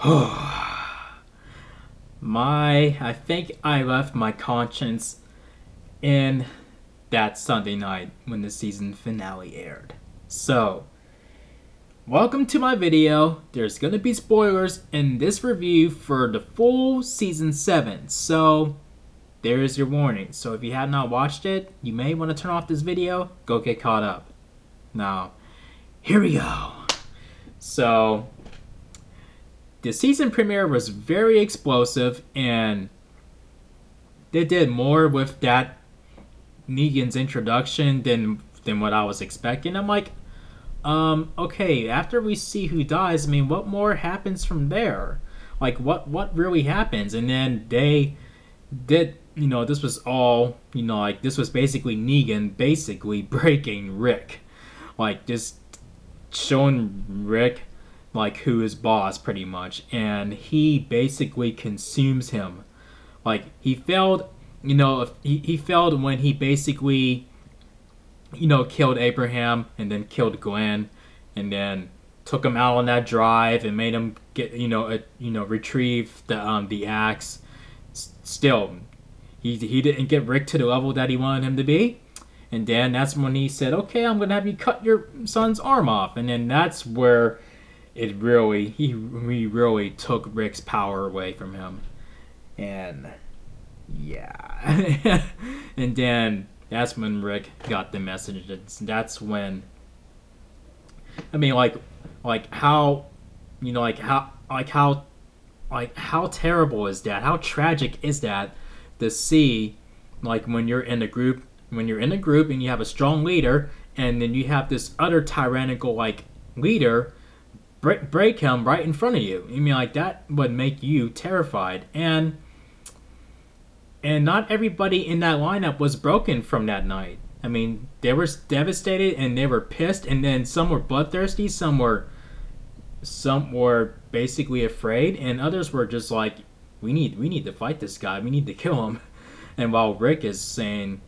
I think I left my conscience in that Sunday night when the season finale aired. So, welcome to my video. There's gonna be spoilers in this review for the full season 7. So, there is your warning. So, if you have not watched it, you may want to turn off this video, go get caught up. Now, here we go. So, the season premiere was very explosive, and they did more with that Negan's introduction than what I was expecting. I'm like, okay, after we see who dies, I mean, what more happens from there? Like, what really happens? And then they did, this was all, like, this was basically Negan basically breaking Rick. Like, just showing Rick, like, who is boss, pretty much. And he basically consumes him. Like, he failed, he failed when he basically, killed Abraham and then killed Glenn and then took him out on that drive and made him get, retrieve the axe. Still, he didn't get Rick to the level that he wanted him to be. And then that's when he said, okay, I'm going to have you cut your son's arm off. And then that's where he really took Rick's power away from him. And yeah. And then that's when Rick got the message. That's when, I mean, how terrible is that? How tragic is that to see, like, when you're in a group and you have a strong leader, and then you have this other tyrannical, like, leader break him right in front of you. I mean, like, that would make you terrified. And not everybody in that lineup was broken from that night. I mean, they were devastated and they were pissed, and then some were bloodthirsty, some were basically afraid, and others were just like, we need to fight this guy, we need to kill him. And while Rick is saying,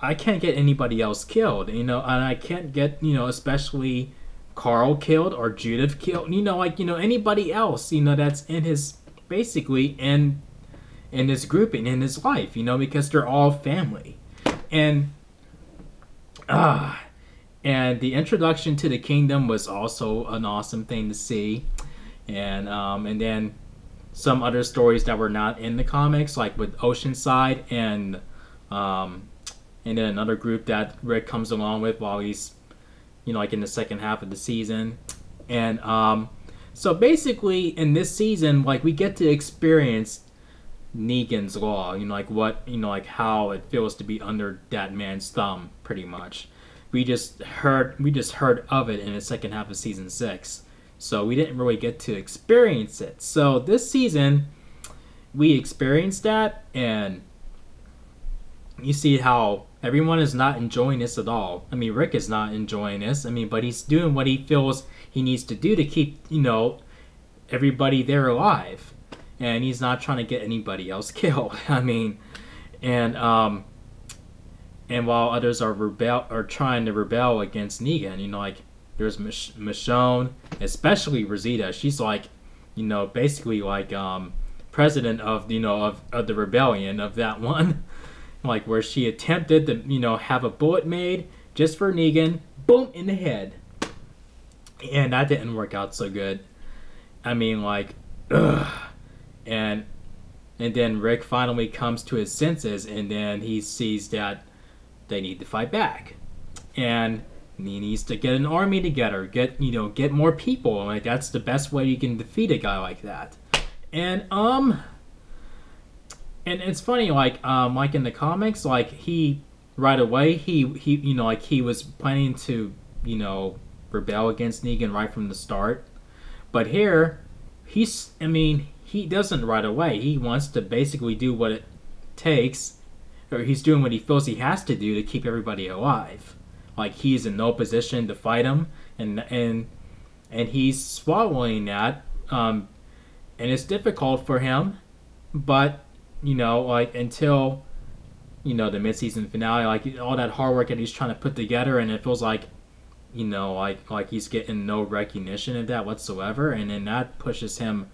I can't get anybody else killed, and I can't get, especially Carl killed or Judith killed, anybody else, that's in his, basically in this grouping, in his life, because they're all family. And the introduction to the kingdom was also an awesome thing to see. And then some other stories that were not in the comics, like with Oceanside and then another group that Rick comes along with while he's, like, in the second half of the season. And so basically in this season, like, we get to experience Negan's law, like how it feels to be under that man's thumb, pretty much. We just heard of it in the second half of season 6, so we didn't really get to experience it. So this season we experienced that, and you see how everyone is not enjoying this at all. I mean, Rick is not enjoying this. I mean, but he's doing what he feels he needs to do to keep, everybody there alive. And he's not trying to get anybody else killed. I mean, and while others are trying to rebel against Negan, like, there's Michonne, especially Rosita. She's like, basically like president of of the rebellion of that one. Like, where she attempted to have a bullet made just for Negan, boom, in the head, and that didn't work out so good. I mean, like, ugh. And then Rick finally comes to his senses, and then he sees that they need to fight back, and he needs to get an army together, get more people. Like, that's the best way you can defeat a guy like that. And it's funny, like in the comics, like, he right away he like, he was planning to rebel against Negan right from the start, but here he doesn't right away. He wants to basically do what it takes, or he's doing what he feels he has to do to keep everybody alive. Like, he's in no position to fight him, and he's swallowing that, and it's difficult for him. But like, until the mid-season finale, like, all that hard work that he's trying to put together, and it feels like like he's getting no recognition of that whatsoever, and then that pushes him,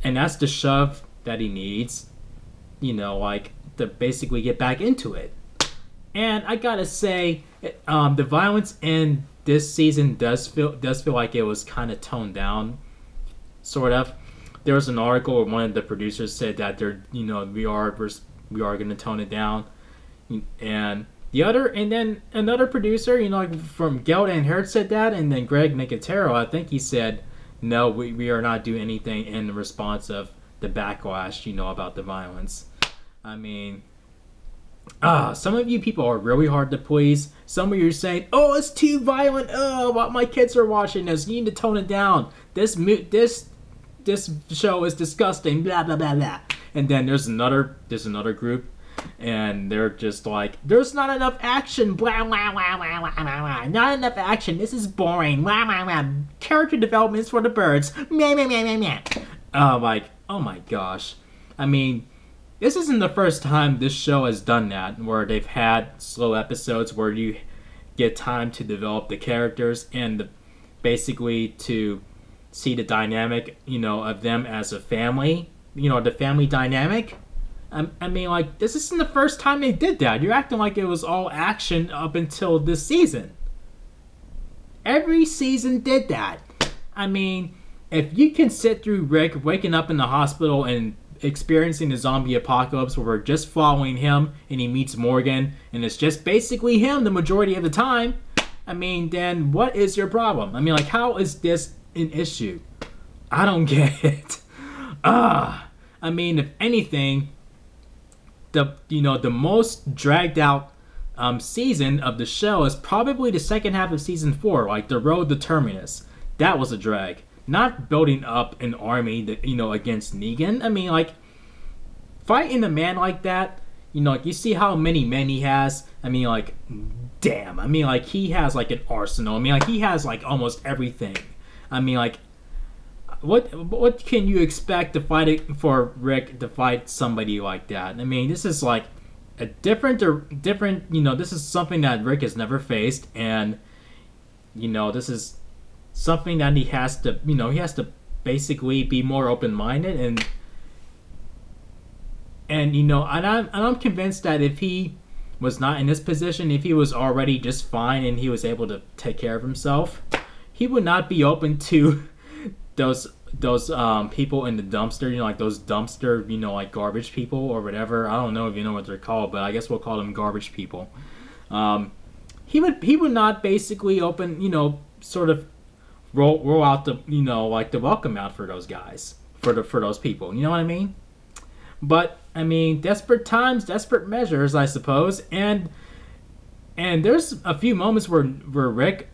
and that's the shove that he needs, like to basically get back into it. And I gotta say, the violence in this season does feel like it was kind of toned down, sort of. There was an article where one of the producers said that we are going to tone it down, and then another producer, like from Geld and Hurt said that, and then Greg Nicotero, I think he said, no, we are not doing anything in response of the backlash, about the violence. I mean, some of you people are really hard to please. Some of you are saying, "Oh, it's too violent. Oh, what my kids are watching this. You need to tone it down. This show is disgusting." Blah blah blah blah. And then there's another group, and they're just like, "There's not enough action. Blah blah blah blah blah blah. Not enough action. This is boring. Blah blah blah. Character development is for the birds. Meh meh meh meh meh." Oh my gosh. I mean, this isn't the first time this show has done that, where they've had slow episodes where you get time to develop the characters and basically to see the dynamic, of them as a family, the family dynamic. I mean, like, this isn't the first time they did that. You're acting like it was all action up until this season. Every season did that. I mean, if you can sit through Rick waking up in the hospital and experiencing the zombie apocalypse where we're just following him and he meets Morgan and it's just basically him the majority of the time, I mean, then what is your problem? I mean, like, how is this an issue? I don't get it. I mean, if anything, the most dragged out season of the show is probably the second half of season 4, like the Road to Terminus. That was a drag. Not building up an army that, against Negan. I mean, like, fighting a man like that, like, you see how many men he has. I mean, like, damn. I mean, like, he has, like, an arsenal. I mean, like, he has, like, almost everything. I mean, like, what can you expect to fight for Rick to fight somebody like that? I mean, this is, like, a different, this is something that Rick has never faced. And, this is something that he has to basically be more open-minded, and I'm convinced that if he was not in this position, if he was already just fine and he was able to take care of himself, he would not be open to those people in the dumpster, like those dumpster, like garbage people or whatever. I don't know if you know what they're called, but I guess we'll call them garbage people. He would not basically open, sort of roll out the, like the welcome out for those guys, for those people. You know what I mean? But I mean, desperate times, desperate measures, I suppose. And there's a few moments where Rick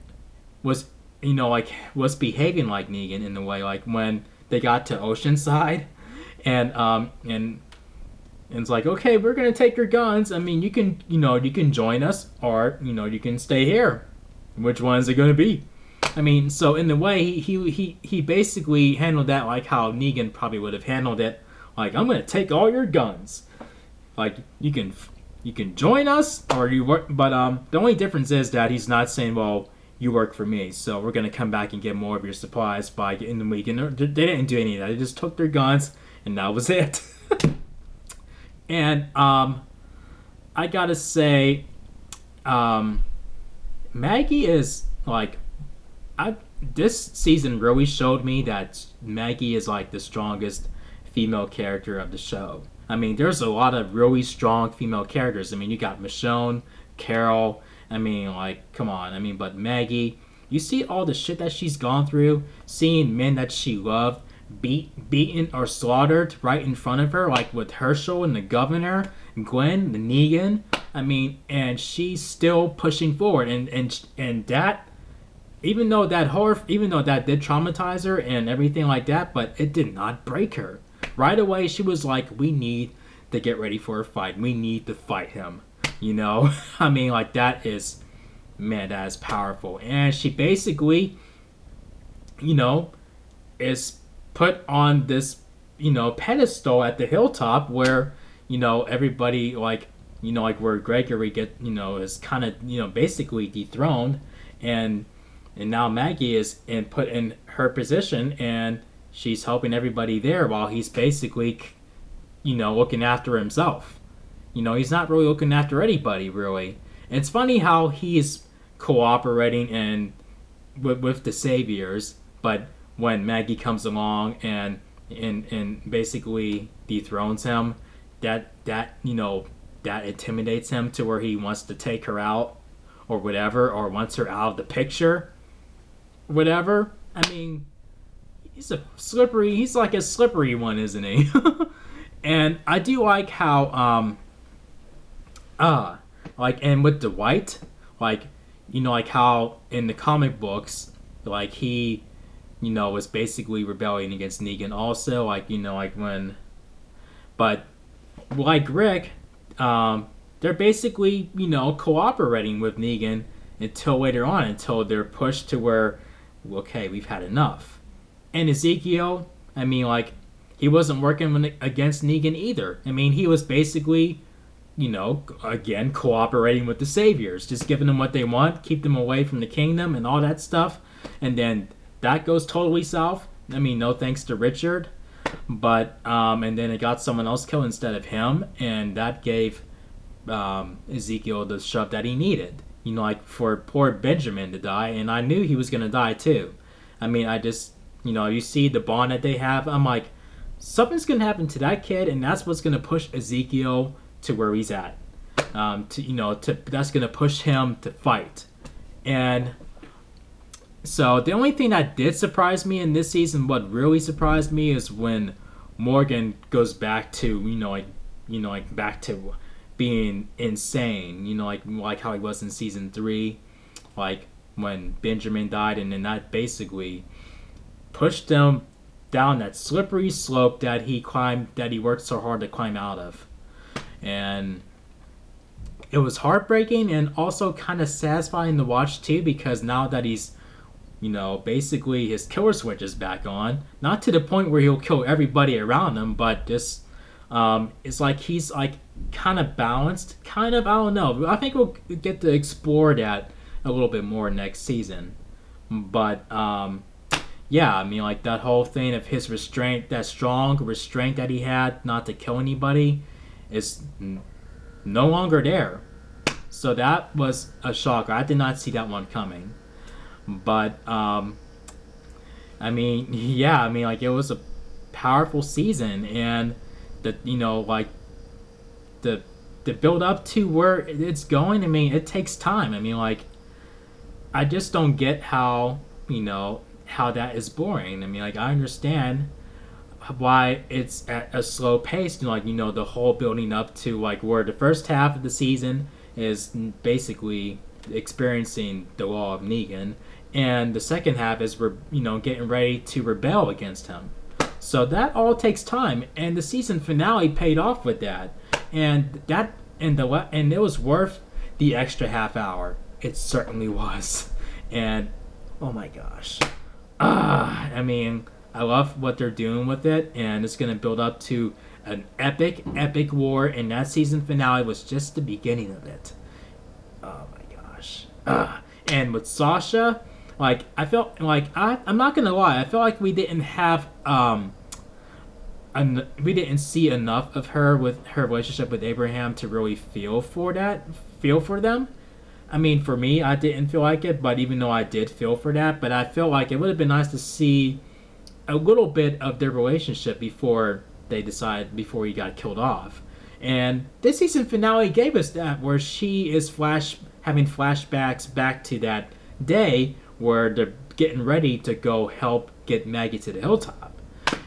was, was behaving like Negan in a way, like when they got to Oceanside, and it's like, okay, we're gonna take your guns. I mean, you can join us, or you can stay here. Which one is it gonna be? I mean, so in the way, he basically handled that like how Negan probably would have handled it. Like, I'm gonna take all your guns. Like, you can join us, or you work. But the only difference is that he's not saying, well, you work for me, so we're gonna come back and get more of your supplies by in the weekend. They didn't do any of that. They just took their guns, and that was it. And I gotta say, Maggie is like. This season really showed me that Maggie is like the strongest female character of the show. I mean, there's a lot of really strong female characters. I mean, you got Michonne, Carol. I mean, like, come on. I mean, but Maggie, you see all the shit that she's gone through, seeing men that she loved beaten or slaughtered right in front of her, like with Herschel and the governor, Glenn, the Negan. I mean, and she's still pushing forward, and that. Even though that did traumatize her and everything like that, but it did not break her. Right away, she was like, we need to get ready for a fight. We need to fight him. I mean, like, that is powerful. And she basically, is put on this, pedestal at the hilltop where, everybody, like, like where Gregory is kind of, basically dethroned. and now Maggie is put in her position, and she's helping everybody there while he's basically, looking after himself. He's not really looking after anybody really. And it's funny how he's cooperating and with the saviors, but when Maggie comes along and basically dethrones him, that intimidates him to where he wants to take her out or whatever, or wants her out of the picture, whatever. I mean, he's like a slippery one, isn't he? And I do like how and with Dwight, like how in the comic books, like he, was basically rebelling against Negan also, but like Rick, they're basically, cooperating with Negan until later on, until they're pushed to where, okay, we've had enough. And Ezekiel, I mean, he wasn't working against Negan either. I mean, he was basically, again, cooperating with the saviors, just giving them what they want, keep them away from the kingdom and all that stuff. And then that goes totally south. I mean, no thanks to Richard. But, and then it got someone else killed instead of him, and that gave Ezekiel the shove that he needed. For poor Benjamin to die, and I knew he was going to die too. I mean, I just, you see the bond that they have. I'm like, something's going to happen to that kid, and that's what's going to push Ezekiel to where he's at. That's going to push him to fight. And so the only thing that did surprise me in this season, what really surprised me, is when Morgan goes back to, back to being insane. Like how he was in season 3, like when Benjamin died, and then that basically pushed him down that slippery slope that he worked so hard to climb out of. And it was heartbreaking and also kind of satisfying to watch too, because now that he's, basically his killer switch is back on. Not to the point where he'll kill everybody around him, but just it's like he's like kind of balanced. I don't know. I think we'll get to explore that a little bit more next season. But yeah, I mean, like that whole thing of his restraint, that strong restraint that he had not to kill anybody, is no longer there. So that was a shocker. I did not see that one coming. But I mean, yeah, I mean, like it was a powerful season, and the build up to where it's going. I mean, it takes time. I mean, like I just don't get how how that is boring. I mean, like I understand why it's at a slow pace. The whole building up to like where the first half of the season is basically experiencing the law of Negan, and the second half is we're getting ready to rebel against him. So that all takes time, and the season finale paid off with that, and it was worth the extra half hour. It certainly was. And oh my gosh, I mean, I love what they're doing with it, and it's gonna build up to an epic war, and that season finale was just the beginning of it. Oh my gosh. And with Sasha, like I felt like I'm not gonna lie, I felt like we didn't have we didn't see enough of her with her relationship with Abraham to really feel for them. I mean, for me, I didn't feel like it, but even though I did feel for that, but I felt like it would have been nice to see a little bit of their relationship before he got killed off. And this season finale gave us that, where she is having flashbacks back to that day where they're getting ready to go help get Maggie to the hilltop,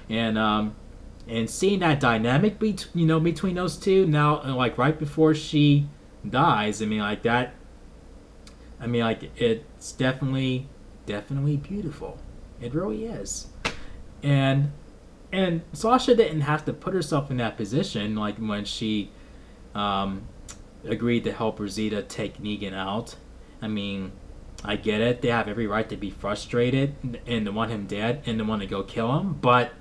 and seeing that dynamic between those two now, like right before she dies. I mean, like that. I mean, like it's definitely beautiful. It really is. And Sasha didn't have to put herself in that position, like when she agreed to help Rosita take Negan out. I mean, I get it. They have every right to be frustrated and to want him dead and to want to go kill him, but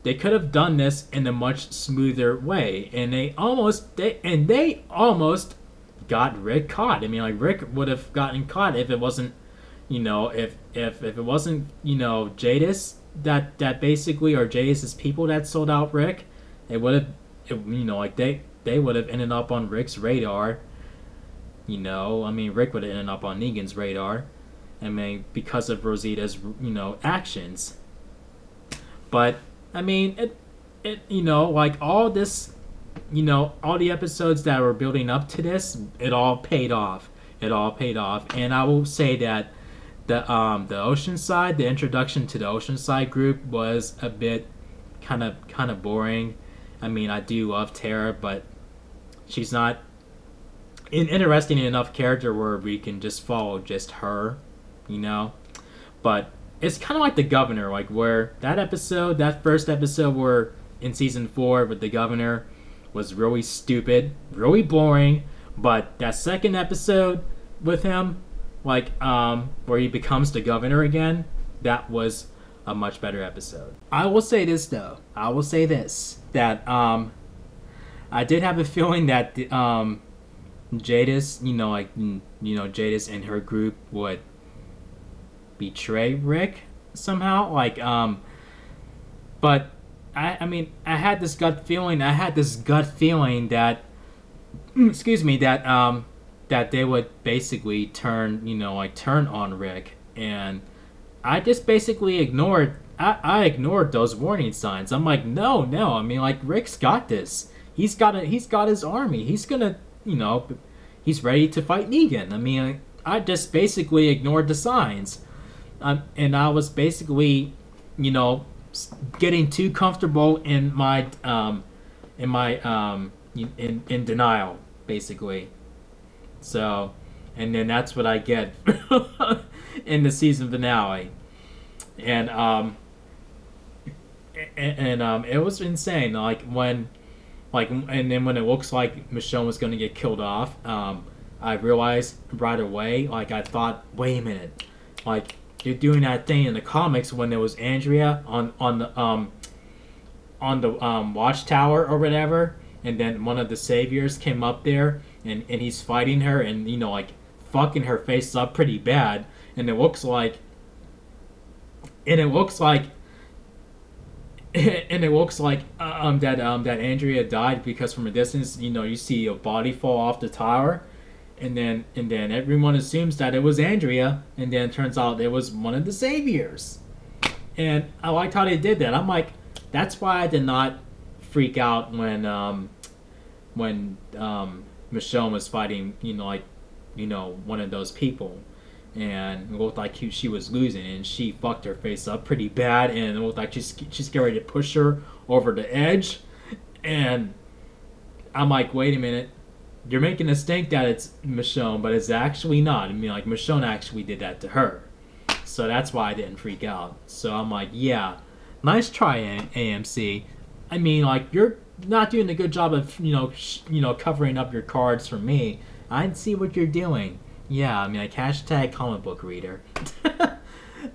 they could have done this in a much smoother way. And they almost got Rick caught. I mean, like Rick would have gotten caught if it wasn't you know, if it wasn't, you know, Jadis that basically, or Jadis's people that sold out Rick, it would have, you know, like they would have ended up on Rick's radar. You know, I mean, Rick would have ended up on Negan's radar. I mean, because of Rosita's, you know, actions. But I mean, it you know, like all this, you know, all the episodes that were building up to this, it all paid off. It all paid off, and I will say that the Oceanside, the introduction to the Oceanside group was a bit kind of boring. I mean, I do love Tara, but she's not an interesting enough character where we can just follow just her, you know. But it's kind of like the governor, like where that episode, that first episode, where in season 4 with the governor, was really stupid, really boring. But that second episode with him, like where he becomes the governor again, that was a much better episode. I will say this though. I will say this, that I did have a feeling that Jadis, you know, like, you know, Jadis and her group would betray Rick somehow, like but I mean, I had this gut feeling that excuse me, that they would basically turn, you know, like turn on Rick, and I just basically ignored. I ignored those warning signs. I'm like, no. I mean, like, Rick's got this. He's got his army. He's gonna, you know, he's ready to fight Negan. I mean, I just basically ignored the signs, and I was basically, you know, getting too comfortable in my in denial, basically. So, and then that's what I get in the season finale, and it was insane. Like when, like, and then when it looks like Michonne was going to get killed off, I realized right away. Like, I thought, wait a minute, like, they're doing that thing in the comics when there was Andrea on the watchtower or whatever, and then one of the saviors came up there, and he's fighting her, and, you know, like, fucking her face up pretty bad, and it looks like that Andrea died, because from a distance, you know, you see a body fall off the tower, and then everyone assumes that it was Andrea, and then it turns out it was one of the saviors. And I liked how they did that. I'm like, that's why I did not freak out when Michonne was fighting, you know, like, you know, one of those people, and it looked like she was losing, and she fucked her face up pretty bad, and it looked like she's getting ready to push her over the edge, and I'm like, wait a minute, you're making us think that it's Michonne, but it's actually not. I mean, like, Michonne actually did that to her, so that's why I didn't freak out. So I'm like, yeah, nice try, AMC. I mean, like, you're not doing a good job of, you know, covering up your cards for me. I see what you're doing. Yeah, I mean, like, hashtag comic book reader.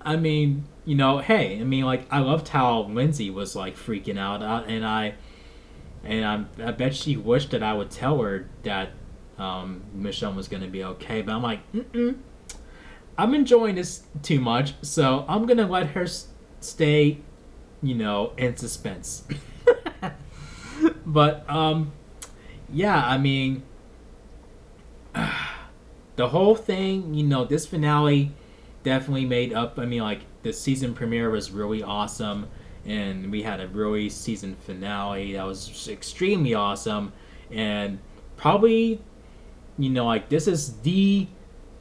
I mean, you know, hey, I mean, like, I loved how Lindsay was, like, freaking out, and I bet she wished that I would tell her that Michonne was going to be okay, but I'm like, I'm enjoying this too much, so I'm going to let her stay, you know, in suspense. But, yeah, I mean, the whole thing, you know, this finale definitely made up. I mean, like, the season premiere was really awesome, and we had a really season finale that was extremely awesome, and probably, you know, like, this is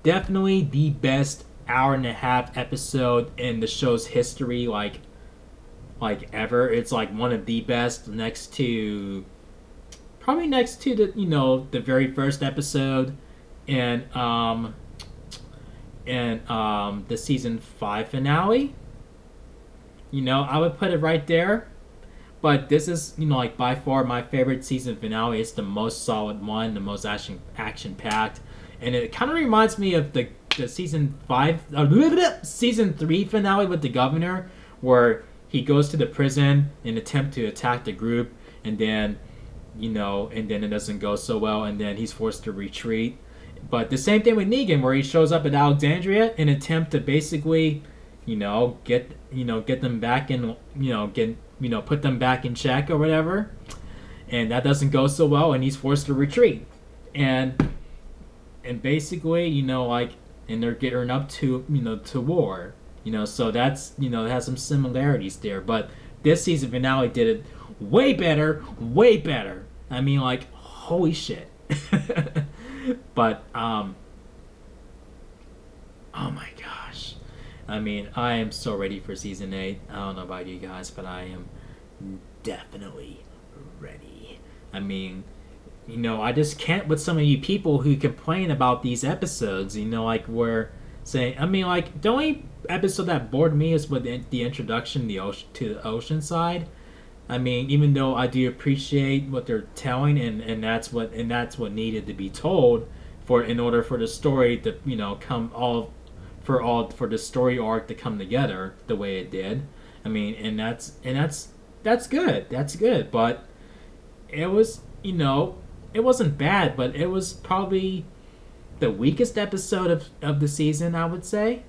definitely the best hour-and-a-half episode in the show's history, like ever. It's like one of the best, next to the, you know, the very first episode and the season 5 finale. You know, I would put it right there. But this is, you know, like, by far my favorite season finale. It's the most solid one, the most action packed, and it kind of reminds me of the season 3 finale with the governor, where he goes to the prison in an attempt to attack the group, and then, you know, and then it doesn't go so well, and then he's forced to retreat. But the same thing with Negan, where he shows up at Alexandria in an attempt to basically, get them back in, put them back in check or whatever, and that doesn't go so well, and he's forced to retreat, and basically, and they're getting up to, to war, so that's, it has some similarities there, but this season finale did it way better, way better. I mean, like, holy shit. But oh my gosh, I mean, I am so ready for season 8. I don't know about you guys, but I am definitely ready. I mean, I just can't with some of you people who complain about these episodes, like where saying, I mean, like, the only episode that bored me is with the introduction to the ocean side. I mean, even though I do appreciate what they're telling, and that's what needed to be told in order for the story to for the story arc to come together the way it did. I mean, and that's good. That's good. But it was, it wasn't bad, but it was probably the weakest episode of the season, I would say.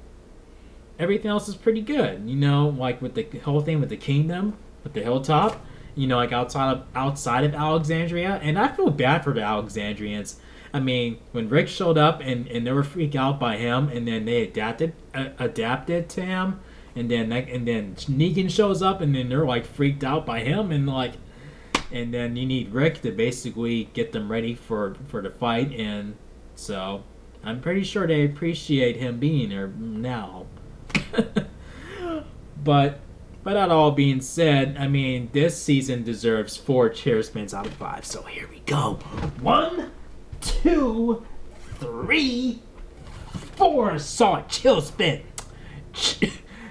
Everything else is pretty good, like with the whole thing with the kingdom, with the hilltop, like outside of Alexandria. And I feel bad for the Alexandrians. I mean, when Rick showed up and they were freaked out by him, and then they adapted to him, and then Negan shows up, and then they're like freaked out by him, and then you need Rick to basically get them ready for the fight, and so I'm pretty sure they appreciate him being there now. But that all being said, I mean, this season deserves 4 chair spins out of 5. So here we go. 1, 2, 3, 4. Solid chill spin.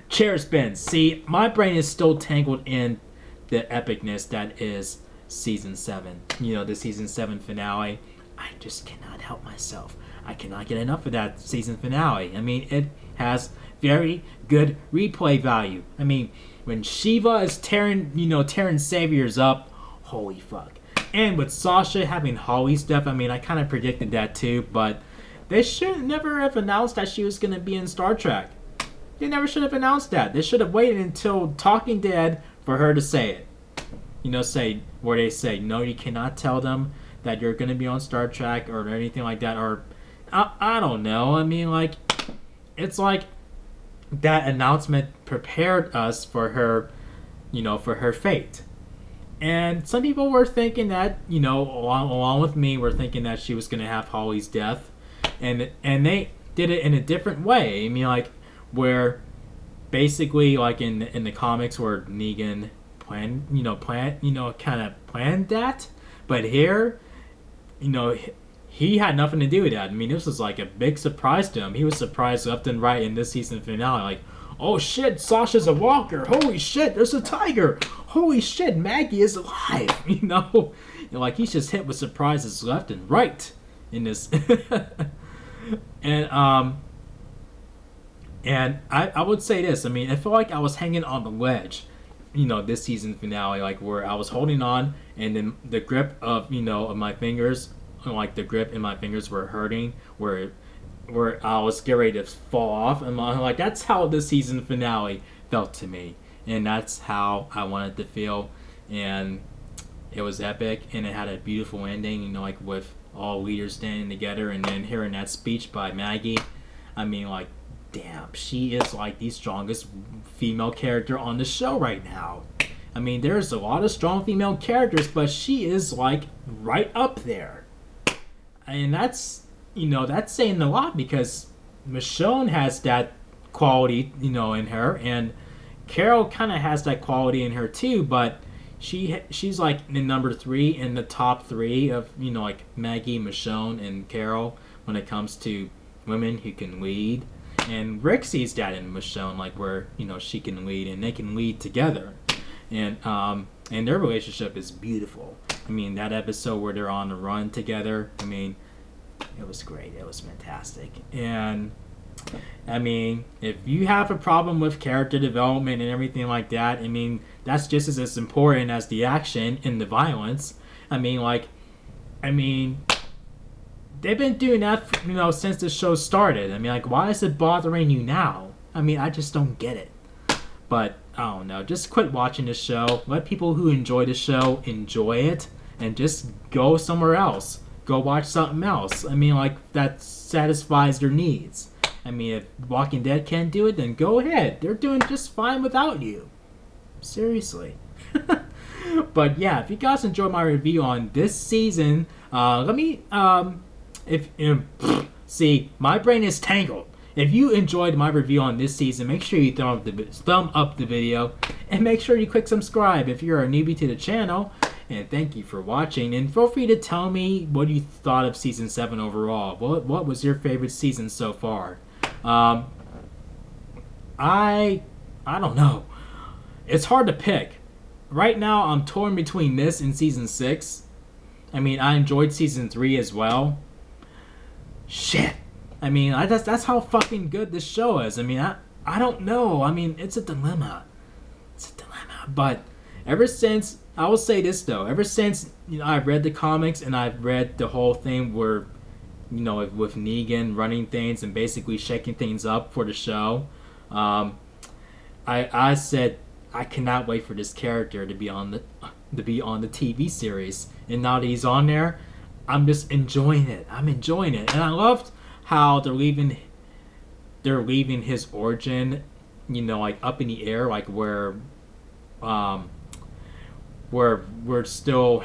Chair spin. See, my brain is still tangled in the epicness that is season 7. The season 7 finale. I just cannot help myself. I cannot get enough of that season finale. I mean, it has very good replay value. I mean, when Shiva is tearing Saviors up, holy fuck. And with Sasha having Holly's death, I mean, I kind of predicted that too, but they should never have announced that she was going to be in Star Trek. They never should have announced that. They should have waited until Talking Dead for her to say it. Where they say, no, you cannot tell them that you're going to be on Star Trek or anything like that. Or, I don't know. I mean, like, it's like that announcement prepared us for her, for her fate. And some people were thinking that, along with me, were thinking that she was going to have Holly's death. And they did it in a different way. I mean, like, where basically, like in the comics where Negan planned that. But here, he had nothing to do with that. I mean, this was like a big surprise to him. He was surprised left and right in this season finale. Like, oh shit, Sasha's a walker. Holy shit, there's a tiger. Holy shit, Maggie is alive. Like he's just hit with surprises left and right in this. And I would say this. I mean, I feel like I was hanging on the ledge. This season finale, like where I was holding on, and then the grip of of my fingers. Like the grip in my fingers were hurting, where I was getting ready to fall off, and I'm like, that's how the season finale felt to me, and that's how I wanted to feel, and it was epic, and it had a beautiful ending, like with all leaders standing together, and then hearing that speech by Maggie. I mean, like, damn, she is like the strongest female character on the show right now. I mean, there's a lot of strong female characters, but she is like right up there. And that's, that's saying a lot, because Michonne has that quality, in her, and Carol kind of has that quality in her too, but she's like in number 3 in the top 3 of, like Maggie, Michonne, and Carol when it comes to women who can lead. And Rick sees that in Michonne, like where, she can lead and they can lead together. And their relationship is beautiful. I mean, that episode where they're on the run together, I mean, it was great. It was fantastic. And, I mean, if you have a problem with character development and everything like that, I mean, that's just as important as the action and the violence. I mean, they've been doing that, since the show started. I mean, like, why is it bothering you now? I mean, I just don't get it. But I don't know. Just quit watching the show. Let people who enjoy the show enjoy it, and just go somewhere else. Go watch something else. I mean, like, that satisfies their needs. I mean, if Walking Dead can't do it, then go ahead. They're doing just fine without you. Seriously. But yeah, if you guys enjoyed my review on this season, let me see, my brain is tangled. If you enjoyed my review on this season, make sure you thumb up the video, and make sure you click subscribe if you're a newbie to the channel. And thank you for watching, and feel free to tell me what you thought of season 7 overall. What was your favorite season so far? I don't know. It's hard to pick. Right now, I'm torn between this and season 6. I mean, I enjoyed season 3 as well. Shit. I mean, that's how fucking good this show is. I mean, I don't know. I mean, it's a dilemma. It's a dilemma. But ever since, I will say this though, ever since I've read the comics and I've read the whole thing where, with Negan running things and basically shaking things up for the show, I said I cannot wait for this character to be on the TV series. And now that he's on there, I'm just enjoying it. I'm enjoying it, and I loved how they're leaving his origin, like up in the air, like where we're still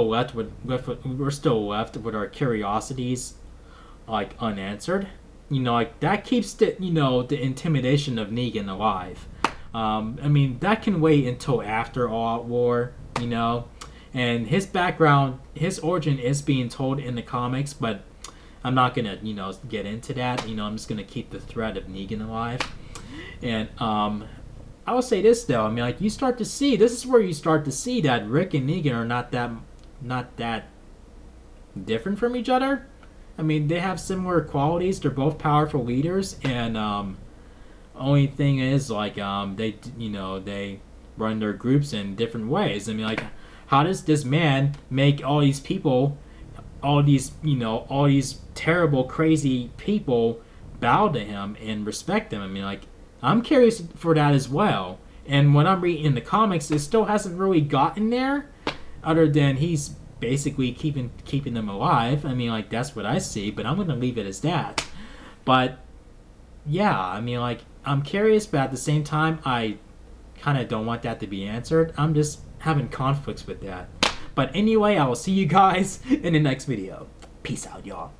left with our curiosities like unanswered. Like that keeps the intimidation of Negan alive. I mean, that can wait until after All Out War, and his background, his origin is being told in the comics, but I'm not gonna get into that. I'm just gonna keep the thread of Negan alive. And I will say this though, I mean, like, this is where you start to see that Rick and Negan are not that different from each other. I mean, they have similar qualities. They're both powerful leaders, and only thing is, like, they run their groups in different ways. I mean, like, how does this man make all these people, all these terrible, crazy people bow to him and respect him? I mean, like, I'm curious for that as well. And when I'm reading in the comics, it still hasn't really gotten there, other than he's basically keeping them alive. I mean, like, that's what I see, but I'm gonna leave it as that. But yeah, I mean, like, I'm curious, but at the same time, I kind of don't want that to be answered. I'm just having conflicts with that. But anyway, I will see you guys in the next video. Peace out, y'all.